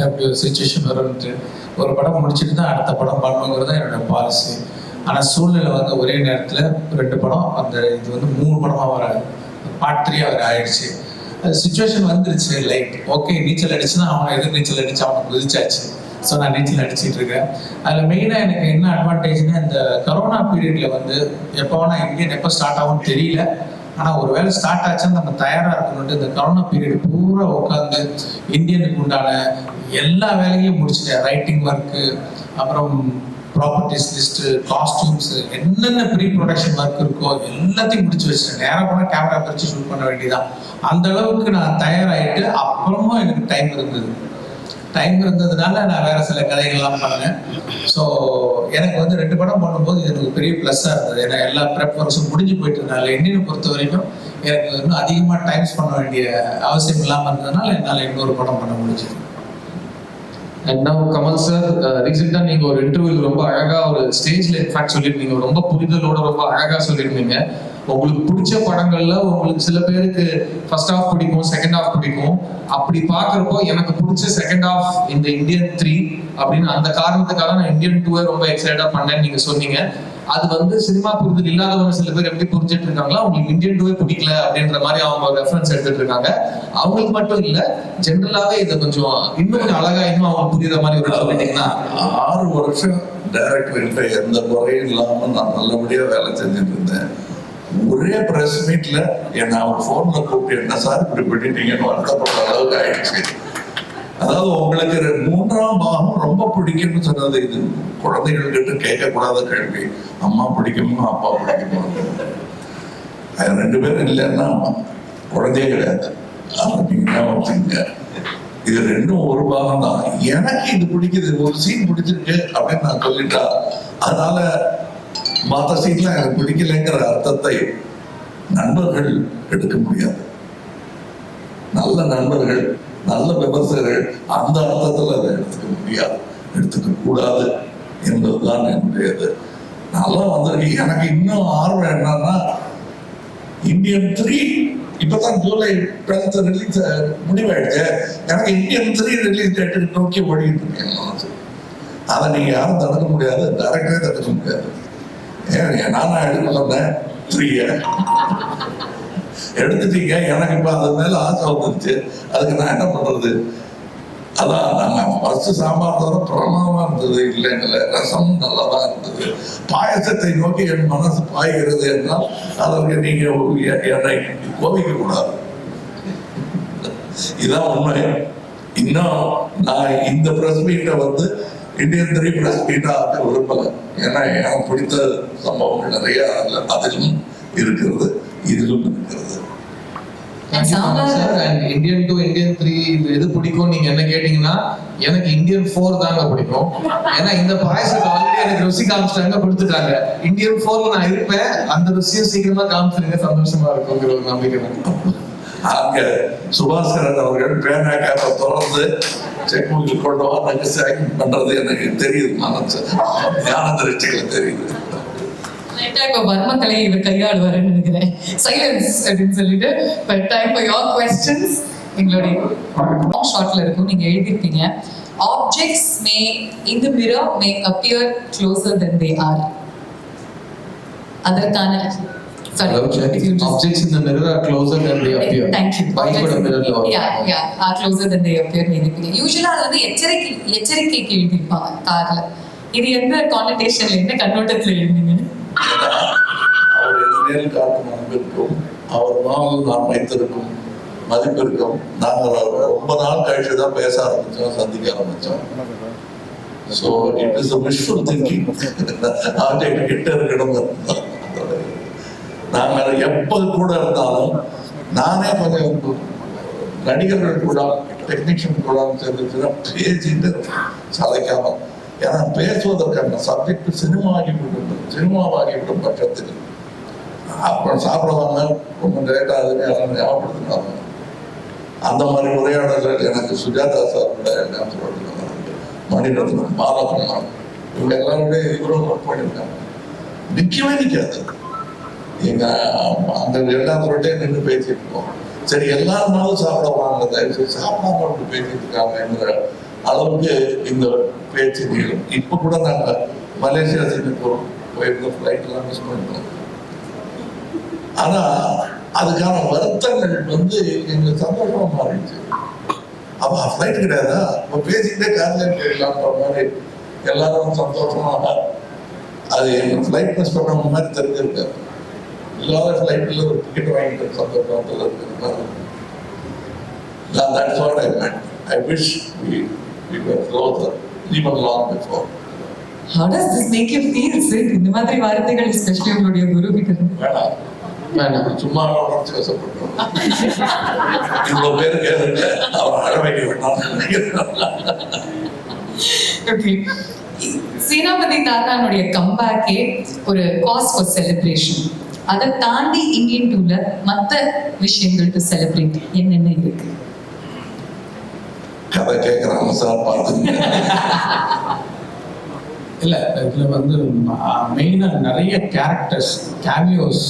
அப்படி ஒரு சுச்சுவேஷன் வரும்ட்டு ஒரு படம் முடிச்சுட்டு தான் அடுத்த படம் பண்ணணுங்கிறது தான் என்னோட பாலிசி. ஆனால் சூழ்நிலை வந்து ஒரே நேரத்தில் 2 படம், அந்த இது வந்து 3 படமாக வர பார்ட் 3 அவர் ஆயிடுச்சு. அது சுச்சுவேஷன் வந்துருச்சு. லைக் ஓகே, நீச்சல் அடிச்சுன்னா அவன் எது நீச்சல் அடிச்சு அவனுக்கு குதிச்சாச்சு. ஸோ நான் நீச்சல் அடிச்சுட்டு இருக்கேன். அதில் மெயினாக எனக்கு என்ன அட்வான்டேஜ்னா, இந்த கரோனா பீரியடில் வந்து எப்போ வேணால் இந்தியன் எப்போ ஸ்டார்ட் ஆகும்னு தெரியல. ஆனால் ஒரு வேளை ஸ்டார்ட் ஆச்சுன்னு நம்ம தயாராக இருக்கணும்ட்டு இந்த கரோனா பீரியட் பூரா உட்காந்து இந்தியனுக்கு உண்டான எல்லா வேலையும் முடிச்சுட்டேன். ரைட்டிங் ஒர்க்கு, அப்புறம் ப்ராப்பர்ட்டிஸ் லிஸ்ட்டு, காஸ்டியூம்ஸு, என்னென்ன ப்ரீ ப்ரொடக்ஷன் ஒர்க் இருக்கோ எல்லாத்தையும் முடிச்சு வச்சுட்டேன். நேராக போனால் கேமரா பிரித்து ஷூட் பண்ண வேண்டியதான். அந்த அளவுக்கு நான் தயாராகிட்டு அப்புறமும் எனக்கு டைம் இருந்ததுனால நான் வேற சில கதைகள்லாம் பண்ணேன். ஸோ எனக்கு வந்து 2 படம் பண்ணும்போது இது எனக்கு பெரிய ப்ளஸ்ஸாக இருந்தது. ஏன்னா எல்லா ப்ரெப் ஒர்க்ஸும் முடிஞ்சு போயிட்டு இருந்தால இந்தியனை பொறுத்த வரைக்கும் எனக்கு இன்னும் அதிகமாக டைம்ஸ் பண்ண வேண்டிய அவசியம் இல்லாமல் இருந்ததுனால என்னால் இன்னொரு படம் பண்ண முடிஞ்சது. அண்ட் நவ் கமல் சார், ரீசெண்டாக நீங்கள் ஒரு இன்டர்வியூ ரொம்ப அழகாக ஒரு ஸ்டேஜில் இன்ஃபேக்ட் சொல்லியிருந்தீங்க, ரொம்ப புரிதலோட ரொம்ப அழகாக சொல்லியிருந்தீங்க. உங்களுக்கு பிடிச்ச படங்கள்ல உங்களுக்கு சில பேருக்கு ஃபர்ஸ்ட் ஹாஃப் பிடிக்கும், செகண்ட் ஹாஃப் பிடிக்கும். அப்படி பாக்குறப்போ எனக்கு பிடிச்ச செகண்ட் ஹாஃப் இந்த இந்தியன் 3 அப்படின்னு அந்த காரணத்துக்காக நான் இந்தியன் 2 ரொம்ப எக்ஸைட்டா பண்ணேன்னு நீங்க சொன்னீங்க. அது வந்து சினிமா புரிதல் இல்லாதவங்க சில பேர் எப்படி புரிஞ்சிட்டு இருக்காங்களா, அவங்களுக்கு இந்தியன் 2 பிடிக்கல அப்படின்ற மாதிரி அவங்க ரெஃபரன்ஸ் எடுத்துட்டு இருக்காங்க. அவங்களுக்கு மட்டும் இல்ல, ஜென்ரலாவே இதை கொஞ்சம் இன்னும் கொஞ்சம் அழகா இன்னும் அவங்க புரியுற மாதிரி ஒரு சொல்லிட்டீங்கன்னா. 6 வருஷம் டைரக்டர்கிட்ட எந்த குறையும் இல்லாம நான் நல்லபடியா வேலை செஞ்சுட்டு இருந்தேன். ஒரே பிரஸ் மீட்ல என்ன அவர் போன்ல கூப்பிட்டு என்ன சார் இப்படி பண்ணிட்டீங்கன்னு வருத்தப்பட்ட அளவுக்கு ஆயிடுச்சு. அதாவது உங்களுக்கு 3ஆம் பாகம் ரொம்ப பிடிக்கும்னு சொன்னது இது குழந்தைகள் கிட்ட கேட்கக்கூடாத கேள்வி. அம்மா பிடிக்குமா அப்பா பிடிக்குமா? 2 பேரும் இல்லைன்னா குழந்தையே கிடையாது. நீங்க இது 2ம் ஒரு பாகம் தான். எனக்கு இது பிடிக்குது, ஒரு சீன் பிடிச்சிருக்கு அப்படின்னு நான் சொல்லிட்டா அதனால மற்ற சீன்லாம் எனக்கு பிடிக்கலைங்கிற அர்த்தத்தை நண்பர்கள் எடுக்க முடியாது. நல்ல நண்பர்கள், நல்ல விமர்சகர்கள் அந்த அர்த்தத்தில் அதை எடுத்துக்க முடியாது, எடுத்துக்க கூடாது என்பதுதான் என்னுடையது. நல்லா வந்திருக்கு. எனக்கு இன்னும் ஆர்வம் என்னன்னா, இந்தியன் 3 இப்பதான் ஜூலை 12 ரிலீஸ் முடிவாயிடுச்சு. எனக்கு இந்தியன் 3 ரிலீஸ் டேட்டு நோக்கி ஓடிட்டு இருக்கேன். அதை நீங்க யாரும் தடுக்க முடியாது, டைரக்டரே தடுக்க முடியாது. நானா எடுக்க சொன்னேன் 3 எடுத்துட்டீங்க. எனக்கு இப்ப அது மேல ஆசை வந்துருச்சு. அதுக்கு நான் என்ன பண்றது? அதான் நாங்க ஃபர்ஸ்ட் சாம்பார் தவிர பிரமாதமா இருந்தது இல்லைங்கள, ரசம் நல்லாதான் இருந்தது. பாயசத்தை நோக்கி என் மனசு பாய்கிறது என்றால் அதற்கு நீங்க என்னை கோபிக்க கூடாது. இதான் உண்மை. இன்னும் நான் இந்த பிரஸ் மீட்டை வந்து இந்தியன் 3 பிரஸ் மீட்டா ஆக்க விரும்பல. ஏன்னா எனக்கு பிடித்த சம்பவங்கள் நிறைய அதிலும் இருக்கிறது, இதிலும் இருக்கிறது. இந்தியன் 2, இந்தியன் 3 எது பிடிக்கும் நீங்க என்ன கேட்டீங்கன்னா, எனக்கு இந்தியன் 4 தாங்க பிடிக்கும். ஏன்னா இந்த பாயசத்தை ஆல்ரெடி எனக்கு ருசி காமிச்சிட்டாங்க, கொடுத்துட்டாங்க. இந்தியன் 4 நான் இருப்பேன், அந்த ருசியும் சீக்கிரமா காமிச்சிருங்க, சந்தோஷமா இருக்குங்கிற ஒரு நம்பிக்கை தான். அங்க சுபாஸ்கரன் அவர்கள் பேனா கேப்பை தொடர்ந்து செக் புக்கில் கொண்டு வாங்க சைன் பண்றது எனக்கு தெரியுது. மனசு ஞான திருச்சிகளை தெரியுது. இப்போ வர்மக்கலை இவர் கையாளுவாருன்னு நினைக்கிறேன். சைலன்ஸ் அப்படின்னு சொல்லிட்டு டைம் ஃபார் யுவர் क्वेश्चंस. எங்களுடைய ஷார்ட்ல இருக்கும், நீங்க எழுதிருப்பீங்க, objects may in the mirror may appear closer then they are. அதற்கான objects in the mirror are closer than they appear. Thank you. Why would a mirror look? Yeah, are closer than they appear. யூசுவலா அது வந்து எச்சரிக்கைக்கு எழுதிருப்பாங்க கார்ல. இது என்ன கான்னோட்டேஷன்ல, என்ன கண்ணோட்டத்துல எழுதிங்க? அவர் எதிரேல் காட்டும் அன்பிற்கும் அவர் நாள் நான் வைத்திருக்கும் மதிப்பிற்கும் நாங்கள் ரொம்ப நாள் கழிச்சு தான் பேச ஆரம்பிச்சோம், சந்திக்க ஆரம்பிச்சோம். So it is visual thinking. Object கிட்ட இருக்கணும். நாங்கள் எப்போது கூட இருந்தாலும் நானே கொஞ்சம் நடிகர்கள் கூட டெக்னீஷியன் கூட சேர்ந்துச்சுன்னா பேசிட்டு சளைக்காம. ஏன்னா பேசுவதற்கான சப்ஜெக்ட் சினிமாவாகிவிடும் பட்சத்தில் அப்புறம் சாப்பிடுவாங்க, ரொம்ப லேட்டா அதுன்னு யாரும் ஞாபகப்படுத்தினாங்க. அந்த மாதிரி உரையாடல்கள் எனக்கு சுஜாதா சாரோட மணிரத்னம், பாலகுமார் இவங்க எல்லாருடைய இவரும் ஒர்க் பண்ணியிருக்காங்க. நிற்கவே நிற்காது. எங்க அந்த எல்லாத்தோடே நின்று பேசிட்டு இருக்கோம். சரி எல்லாருனாலும் சாப்பிட வாங்க, தயவுசெய்து சாப்பிடாம அப்படி பேசிட்டு இருக்காங்க என்கிற அளவுக்கு இந்த பேச்சு நீளும். இப்போ கூட நாங்கள் மலேசியா சிங்கப்பூர் போயிருந்த ஃப்ளைட்லாம் மிஸ் பண்ணிட்டோம். ஆனா அதுக்கான வருத்தங்கள் எங்களுக்கு சந்தோஷமா மாறிடுச்சு. அப்ப ஃப்ளைட் கிடையாதா, இப்போ பேசிக்கிட்டே கார்ல போயிடலான்ற மாதிரி எல்லாரும் சந்தோஷமா. அது எங்க ஃப்ளைட் மிஸ் பண்ணவங்க மாதிரி தெரிஞ்சிருக்காரு. இல்லாத ஃப்ளைட்ல ஒரு டிக்கெட் வாங்கிட்டு சந்தோஷம் இருக்கு. That's what I meant. I wish we were closer, even long before. How does this make you feel, Sid? இந்த மாதிரி வார்த்தைகள் especially உங்களுடைய குரு கிட்ட வேணாம், வேணாம். சும்மா உணர்ச்சி வசப்பட்டோம். இவ்வளவு பேர் கேளுங்க, அவர் அழ வைக்க வேண்டாம். ஓகே, சேனாபதி தாத்தானுடைய கம்பேக்கே ஒரு காஸ் ஃபார் செலிப்ரேஷன். அதை தாண்டி இந்தியன் டூல மற்ற விஷயங்கள் டு செலிப்ரேட் என்னென்ன இருக்கு? கதை கேட்கறாங்க சார், பார்த்துங்க. இல்லை, இதில் மெயினாக நிறைய கேரக்டர்ஸ் கேமியோஸ்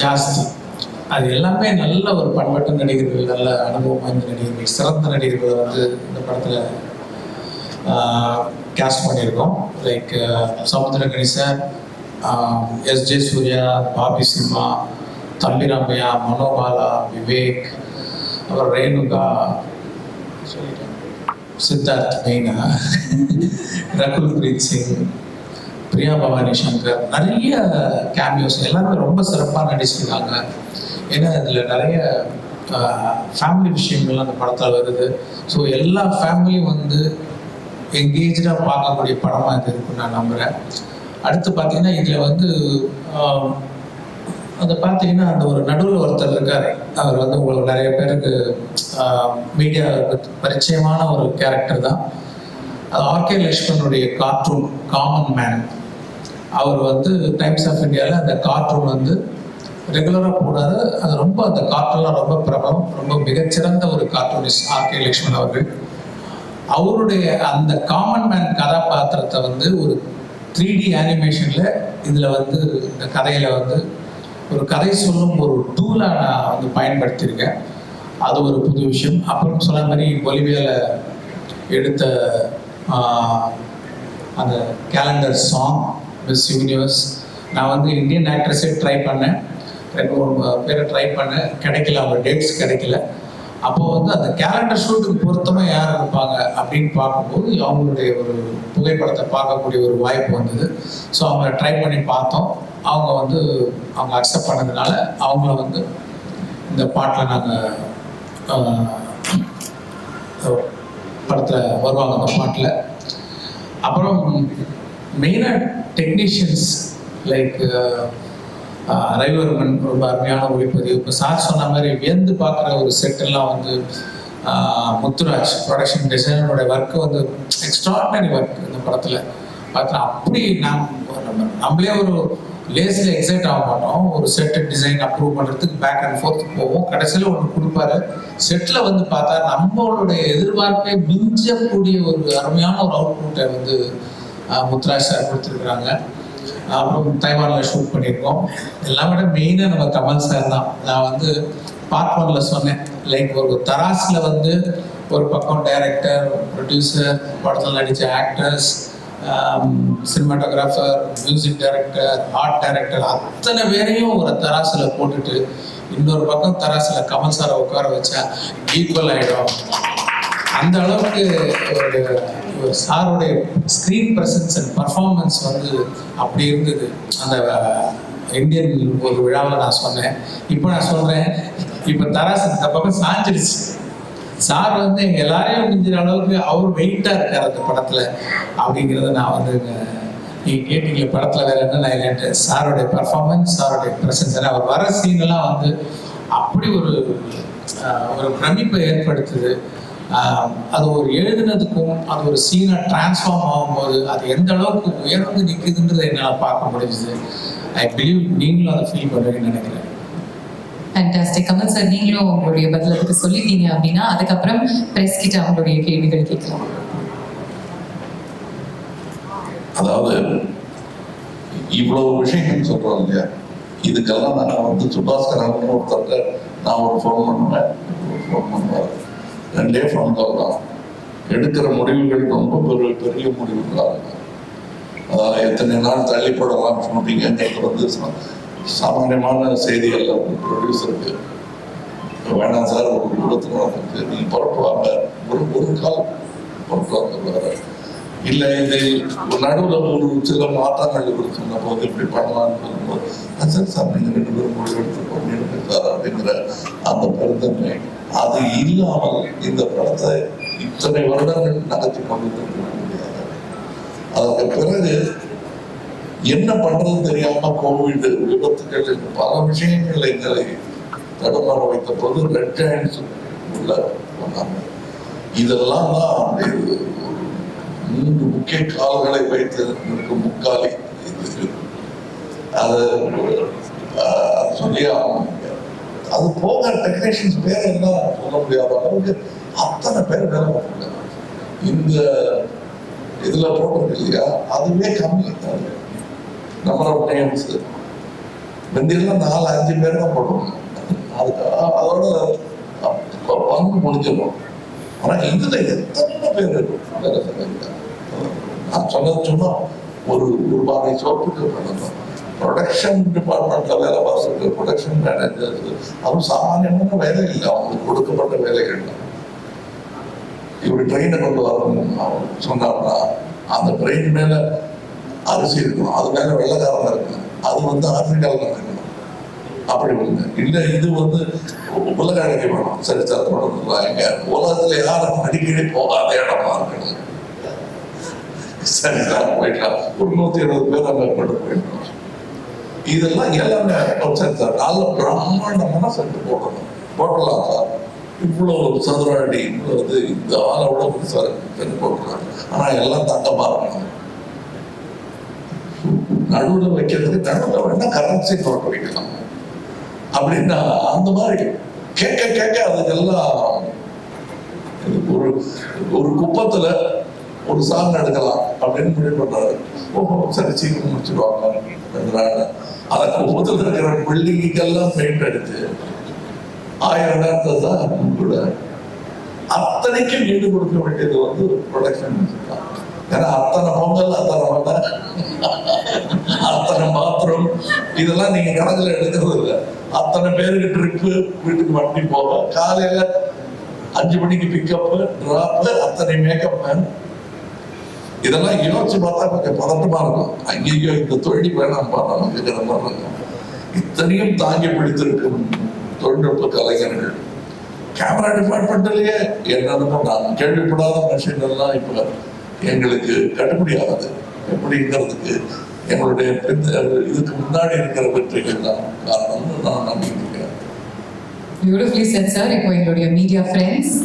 ஜாஸ்தி. அது எல்லாமே நல்ல ஒரு பண்பட்ட நடிகர்கள், நல்ல அனுபவம் வாய்ந்த நடிகர்கள், சிறந்த நடிகர்களை இந்த படத்தில் கேஸ்ட் பண்ணியிருக்கோம். Like Samuthirakani sir, S J. சூர்யா, பாபி சிம்மா, தம்பி ராமையா, மனோபாலா, விவேக், அப்புறம் ரேணுகா, சித்தார்த் மெயினா, ரகுல் பிரீத் சிங், பிரியா பவானி சங்கர், நிறைய கேமியோஸ் எல்லாருமே ரொம்ப சிறப்பாக நடிச்சிருக்காங்க. ஏன்னா இதில் நிறைய ஃபேமிலி விஷயங்கள்லாம் அந்த படத்தில் வருது. ஸோ எல்லா ஃபேமிலியும் எங்கேஜாக பார்க்கக்கூடிய படமாக இது இருக்குன்னு நான் நம்புகிறேன். அடுத்து பார்த்தீங்கன்னா இதில் அதை பார்த்தீங்கன்னா அந்த ஒரு நடுவில் ஒருத்தர் இருக்கார். அவர் உங்களுக்கு நிறைய பேருக்கு மீடியாவுக்கு பரிச்சயமான ஒரு கேரக்டர் தான். அது ஆர்கே லக்ஷ்மனுடைய கார்ட்டூன் காமன் மேன். அவர் டைம்ஸ் ஆஃப் இந்தியாவில் அந்த கார்ட்டூன் ரெகுலராக போடாது. அது ரொம்ப அந்த கார்ட்டூன்லாம் ரொம்ப பிரபலம், ரொம்ப மிகச்சிறந்த ஒரு கார்ட்டூனிஸ்ட் ஆர்கே லக்ஷ்மன் அவர்கள். அவருடைய அந்த காமன் மேன் கதாபாத்திரத்தை ஒரு 3D அனிமேஷனில் இதில் இந்த கதையில் ஒரு கதை சொல்லும் ஒரு டூலாக நான் பயன்படுத்தியிருக்கேன். அது ஒரு புது விஷயம். அப்புறம் சொன்ன மாதிரி பொலிவியாவில் எடுத்த அந்த கேலண்டர் சாங் மிஸ் யூனிவர்ஸ், நான் இந்தியன் ஆக்ட்ரஸே ட்ரை பண்ணேன், 2-3 பேரை ட்ரை பண்ணேன், கிடைக்கல, அவங்க டேட்ஸ் கிடைக்கல. அப்போது அந்த கேலண்டர் ஷூட்டுக்கு பொருத்தமாக யார் இருப்பாங்க அப்படின்னு பார்க்கும்போது அவங்களுடைய ஒரு புகைப்படத்தை பார்க்கக்கூடிய ஒரு வாய்ப்பு வந்தது. ஸோ அவங்க ட்ரை பண்ணி பார்த்தோம். அவங்க அவங்க அக்செப்ட் பண்ணதுனால அவங்கள இந்த பாட்டில் நாங்கள் படத்தில் வருவாங்க அந்த பாட்டில். அப்புறம் மெயினாக டெக்னீஷியன்ஸ் லைக் ரவிவர்மன் ரொம்ப அருமையான ஒளிப்பதிவு. இப்போ சார் சொன்ன மாதிரி வியந்து பார்க்குற ஒரு செட்டெல்லாம் முத்துராஜ் ப்ரொடக்ஷன் டிசைனரோட ஒர்க்கு எக்ஸ்ட்ராடினரி ஒர்க் இந்த படத்தில் பார்த்தா. அப்படி நம்மளே ஒரு லேஸில் எக்ஸைட் ஆக மாட்டோம். ஒரு செட்டு டிசைன் அப்ரூவ் பண்ணுறதுக்கு பேக் அண்ட் ஃபோர்த் போவோம். கடைசியில் ஒன்று கொடுப்பாரு. செட்டில் பார்த்தா நம்மளுடைய எதிர்பார்ப்பை மிஞ்சக்கூடிய ஒரு அருமையான ஒரு அவுட்புட்டை முத்துராஜ் சார் கொடுத்துருக்குறாங்க. அப்புறம் தைவானில் ஷூட் பண்ணியிருக்கோம். எல்லாம் விட மெயினாக நம்ம கமல் சார் தான். நான் பார்ட் 1ல் சொன்னேன், லைக் ஒரு தராசில் ஒரு பக்கம் டைரக்டர், ப்ரொடியூசர், படத்தில் நடித்த actors, cinematographer, music director, art director, அத்தனை பேரையும் ஒரு தராசில் போட்டுட்டு இன்னொரு பக்கம் தராசில் கமல் சாரை உட்கார வச்சா ஈக்குவல் ஆகிடும். அந்த அளவுக்கு ஒரு சாருடைய ஸ்க்ரீன் ப்ரெசன்ஸ் அண்ட் பர்ஃபார்மன்ஸ் அப்படி இருந்தது. அந்த இந்தியன் ஒரு விழாவில் நான் சொன்னேன். இப்போ நான் சொல்கிறேன், இப்போ தராசு இந்த பக்கம் சாஞ்சிடுச்சு. சார் எங்கள் எல்லாரையும் மிஞ்சிற அளவுக்கு அவர் வெயிட்டாக இருக்கார் அந்த படத்தில் அப்படிங்கிறத நான் நீங்கள் கேட்டீங்க. படத்தில் வேறு என்ன நான் இல்லைன்ட்டு சாரோடைய பர்ஃபார்மன்ஸ், சாரோடைய ப்ரெசன்ஸ், அவர் வர சீனெல்லாம் அப்படி ஒரு பிரமிப்பை ஏற்படுத்துது. அது ஒரு எழுதுனதுக்கும் அது ஒரு சீனை டிரான்ஸ்ஃபார்ம் ஆகும்போது அது எந்த அளவுக்கு உயர்ந்து நிற்குதுன்றதை என்னால் பார்க்க முடிஞ்சுது. ஐ பிலீவ் நீங்களும் அதை ஃபீல் பண்ணுறீங்கன்னு நினைக்கிறேன். ஃபேண்டாஸ்டிக். கமல் சார், நீங்களும் உங்களுடைய பதிலுக்கு சொல்லிட்டீங்க அப்படின்னா அதுக்கப்புறம் பிரஸ் கிட்ட அவங்களுடைய கேள்விகள் கேட்கலாம். அதாவது இவ்வளவு விஷயங்கள் சொல்றோம் இல்லையா, இதுக்கெல்லாம் நான் சுபாஸ்கரன் ஒருத்தர் நான் ஒரு ஃபோன் பண்ணுவேன், 2 ஃபோன் கால் தான். எடுக்கிற முடிவுகள் ரொம்ப பெரிய முடிவுகளாக இருக்கும். எத்தனை நாள் தள்ளி போடலாம் ஷூட்டிங்கிறது வந்து சாமானியமான செய்தி அல்ல. ப்ரொடியூசருக்கு வேணாம் சார், ஒரு விபத்து நடந்துருக்கு, நீங்க புறப்படுவாங்க, ஒரு கால் புறப்படுவாங்க. இல்லை இது நடுவில் ஒரு சில மாற்றங்கள் சொன்ன போது இப்படி பண்ணலாம்னு சொல்லும்போது சார் சார் நீங்கள் 2 பேரும் முடிவெடுத்து பண்ணிடுங்க சார் அப்படிங்கிற அந்த பெருந்தன்மை, அது இல்லாமல் இந்த படத்தை இத்தனை வருடங்கள் நகர்த்தி கொண்டு முடியாது. அதற்கு பிறகு என்ன பண்றதுன்னு தெரியாம கோவிட் விபத்துகள் பல விஷயங்கள் எங்களை தடுமாற வைத்த போது ரெட் ஜாயின்ஸ் உள்ள வந்தாங்க. இதெல்லாம் தான் 3 முக்கிய கால்களை வைத்து நிற்கும் முக்காலி இது. அது சொல்லி அது போக டெக்னீஷியன்ஸ் பேர் எல்லாம் சொல்ல முடியாத அளவுக்கு அத்தனை பேர் வேலை பார்ப்பாங்க. இந்த இதுல போடுறது இல்லையா, அதுவே கம்மி. நம்பர் ஆஃப் நேம்ஸ் வெந்தியெல்லாம் 4-5 பேர் தான் போடுவாங்க. அதுக்கு அதோட பங்கு முடிஞ்சிடும். ஆனா இதுல எத்தனை பேர் வேலை செய்வாங்க. நான் சொன்னது சும்மா ஒரு பானை சோப்புக்கு பண்ணணும். ப்ரொடக்ஷன் டிபார்ட்மெண்ட்ல வேலை பார்த்துருக்கு, ப்ரொடக்ஷன் மேனேஜர்ஸ், அதுவும் சாமானியமான வேலை இல்லை, அவங்களுக்கு கொடுக்கப்பட்ட வேலைகள் தான். இப்படி ட்ரெயினை கொண்டு வரணும் சொன்னார்னா அந்த ட்ரெயின் மேல அரிசி இருக்கணும், அது மேல வெள்ளைக்காரங்க இருக்கணும், அது வந்து ஆப்பிரிக்காவில் இருக்கணும். அப்படி ஒண்ணு இல்லை, இது வந்து உலக அழகி வேணும். சரி சார் எங்க உலகத்துல யாரும் அடிக்கடி போகாத இடமா இருக்கணும். சரி சார் போயிடலாம், ஒரு 170 பேர் அங்க கொண்டு போயிடணும். இதெல்லாம் எல்லாமே சரி சார் நல்ல பிரம்மாண்டமான செட்டு போடலாம் சார். இவ்வளவு சதுர அடி, இவ்வளவு இந்த ஆளோட சார் செட்டு போடலாம். ஆனா எல்லாம் தங்கமா இருக்கணும். நடுவில் வைக்கிறதுக்கு நடுவில் வேணா கரன்சி நோட்டு வைக்கலாம் அப்படின்னா அந்த மாதிரி கேட்க கேட்க அதுக்கெல்லாம் ஒரு குப்பத்துல ஒரு சாங் எடுக்கலாம் அப்படின்னு முடிவு பண்றாரு. ஓஹோ சரி சீக்கிரம் முடிச்சிடுவாங்க. அந்த குப்பத்துல இருக்கிற பில்டிங்கெல்லாம் பெயிண்ட் அடிச்சு 1000 நேரத்தை தான் கூட அத்தனைக்கும் ஈடு கொடுக்க வேண்டியது வந்து ப்ரொடக்ஷன் தான். ஏன்னா அத்தனை பொங்கல், அத்தனை மண்டை, அத்தனை பாத்ரூம், இதெல்லாம் நீங்க கணக்குல எடுக்கிறது இல்லை. அத்தனை பேருக்கு ட்ரிப்பு, வீட்டுக்கு வண்டி போக, காலையில 5 மணிக்கு பிக்கப் டிராப், அத்தனை மேக்கப் மேன், இதெல்லாம் யோசிச்சு பார்த்தா கொஞ்சம் பதட்டமா இருக்கும். அங்கேயோ இந்த தொழில் வேணாம் நமக்குங்கிற மாதிரி இருக்கும். இத்தனையும் தாங்கி பிடித்திருக்கும் தொழில்நுட்ப கலைஞர்கள் கேமரா டிபார்ட்மெண்ட்லயே என்னென்னமோ நான் கேள்விப்படாத மிஷின் எல்லாம் இப்ப எங்களுக்கு கட்டுப்படியானது எப்படிங்கிறதுக்கு எங்களுடைய இதுக்கு முன்னாடி இருக்கிற வெற்றிகள் தான் காரணம்னு நான் நம்பிக்கிறேன். Beautifully said, sir. இப்போ எங்களுடைய மீடியா ஃப்ரெண்ட்ஸ்